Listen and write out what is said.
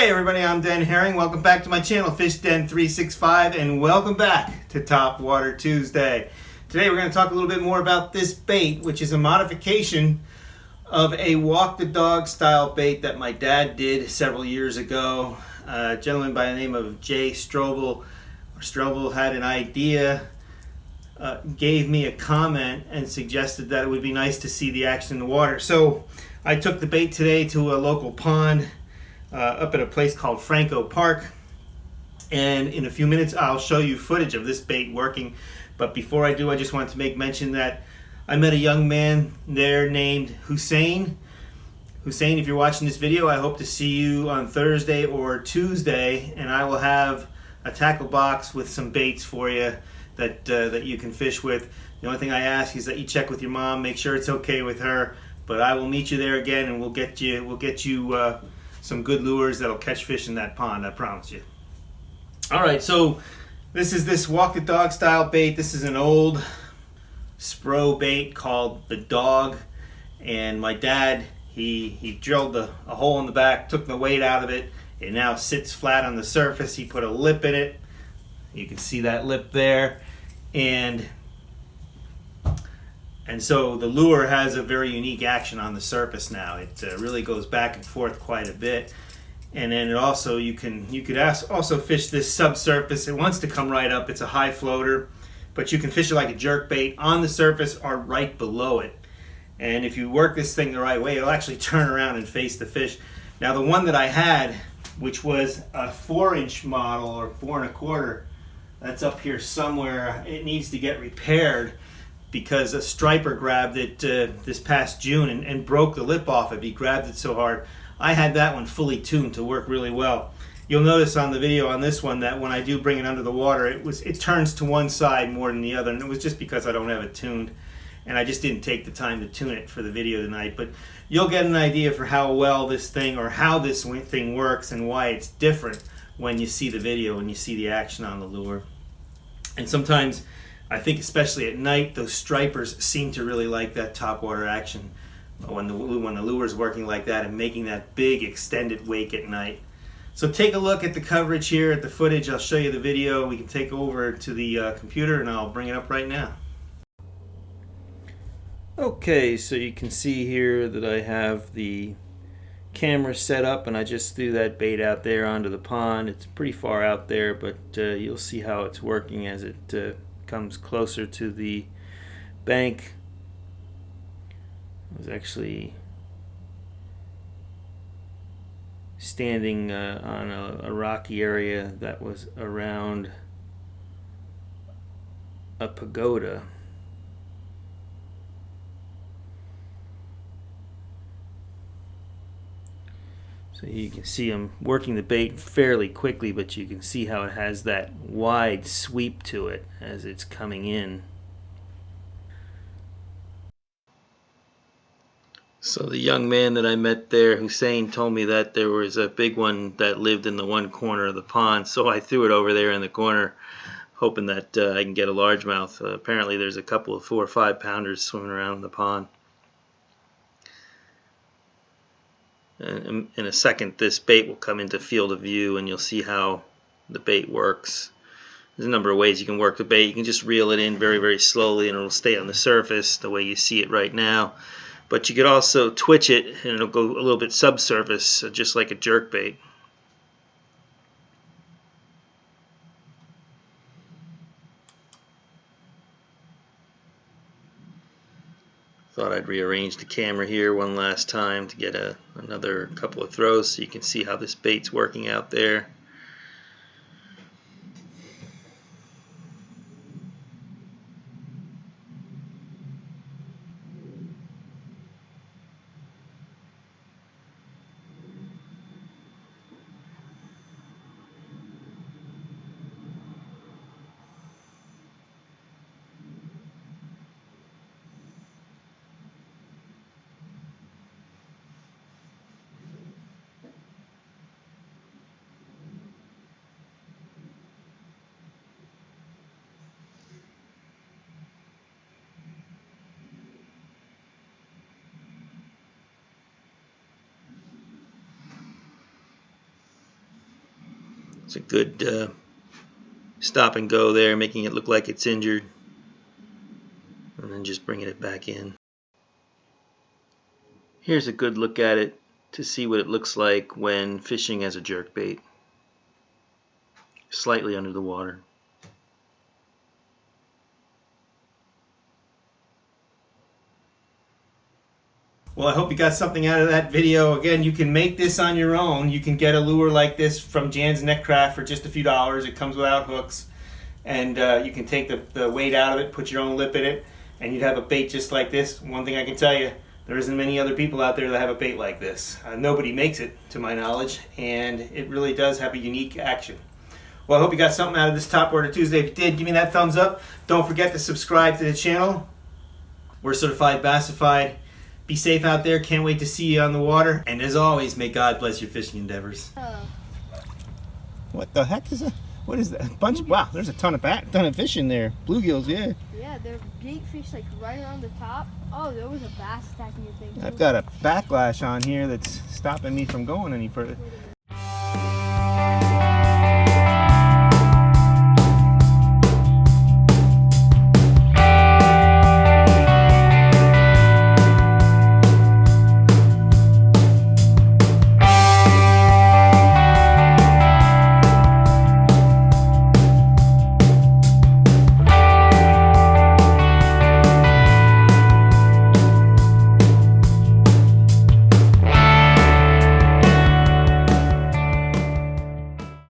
Hey everybody, I'm Den Haring. Welcome back to my channel, Fish Den 365, and welcome back to Topwater Tuesday. Today we're going to talk a little bit more about this bait, which is a modification of a walk the dog style bait that my dad did several years ago. A gentleman by the name of Jay Strobel had an idea, gave me a comment, and suggested that it would be nice to see the action in the water. So I took the bait today to a local pond up at a place called Franco Park, and in a few minutes I'll show you footage of this bait working. But before I do, I just wanted to make mention that I met a young man there named Hussein. Hussein, if you're watching this video, I hope to see you on Thursday or Tuesday, and I will have a tackle box with some baits for you that you can fish with. The only thing I ask is that you check with your mom, make sure it's okay with her. But I will meet you there again, and we'll get you some good lures that'll catch fish in that pond, I promise you. Alright, so this is this walk the dog style bait. This is an old Spro bait called the Dog, and my dad, he drilled a hole in the back, took the weight out of it. It now sits flat on the surface. He put a lip in it. You can see that lip there, and so the lure has a very unique action on the surface now. It really goes back and forth quite a bit. And then it also, you could also fish this subsurface. It wants to come right up. It's a high floater, but you can fish it like a jerk bait on the surface or right below it. And if you work this thing the right way, it'll actually turn around and face the fish. Now the one that I had, which was a 4-inch model or 4 1/4, that's up here somewhere. It needs to get repaired, because a striper grabbed it this past June and broke the lip off it. He grabbed it so hard. I had that one fully tuned to work really well. You'll notice on the video on this one that when I do bring it under the water, it turns to one side more than the other, and it was just because I don't have it tuned, and I just didn't take the time to tune it for the video tonight. But you'll get an idea for how well this thing, or how this thing works, and why it's different when you see the video and you see the action on the lure. And sometimes, I think especially at night, those stripers seem to really like that topwater action when the lure's working like that and making that big extended wake at night. So take a look at the coverage here, at the footage. I'll show you the video. We can take over to the computer, and I'll bring it up right now. Okay, so you can see here that I have the camera set up, and I just threw that bait out there onto the pond. It's pretty far out there, but you'll see how it's working as it comes closer to the bank. I was actually standing on a rocky area that was around a pagoda. So you can see I'm working the bait fairly quickly, but you can see how it has that wide sweep to it as it's coming in. So the young man that I met there, Hussein, told me that there was a big one that lived in the one corner of the pond, so I threw it over there in the corner, hoping that I can get a largemouth. Apparently there's a couple of 4 or 5 pounders swimming around in the pond. And in a second, this bait will come into field of view, and you'll see how the bait works. There's a number of ways you can work the bait. You can just reel it in very, very slowly, and it'll stay on the surface the way you see it right now. But you could also twitch it, and it'll go a little bit subsurface, just like a jerk bait. Thought I'd rearrange the camera here one last time to get another couple of throws so you can see how this bait's working out there. It's a good stop and go there, making it look like it's injured, and then just bringing it back in. Here's a good look at it to see what it looks like when fishing as a jerkbait, slightly under the water. Well, I hope you got something out of that video. Again, you can make this on your own. You can get a lure like this from Jan's Net Craft for just a few dollars. It comes without hooks, and you can take the weight out of it, put your own lip in it, and you'd have a bait just like this. One thing I can tell you, there isn't many other people out there that have a bait like this. Nobody makes it, to my knowledge, and it really does have a unique action. Well, I hope you got something out of this Topwater Tuesday. If you did, give me that thumbs up. Don't forget to subscribe to the channel. We're certified, bassified. Be safe out there. Can't wait to see you on the water. And as always, may God bless your fishing endeavors. What the heck is that? What is that? Bunch? Wow, there's a ton of fish in there. Bluegills, yeah. Yeah, they're big fish, like right around the top. Oh, there was a bass attacking your thing. I've got a backlash on here that's stopping me from going any further.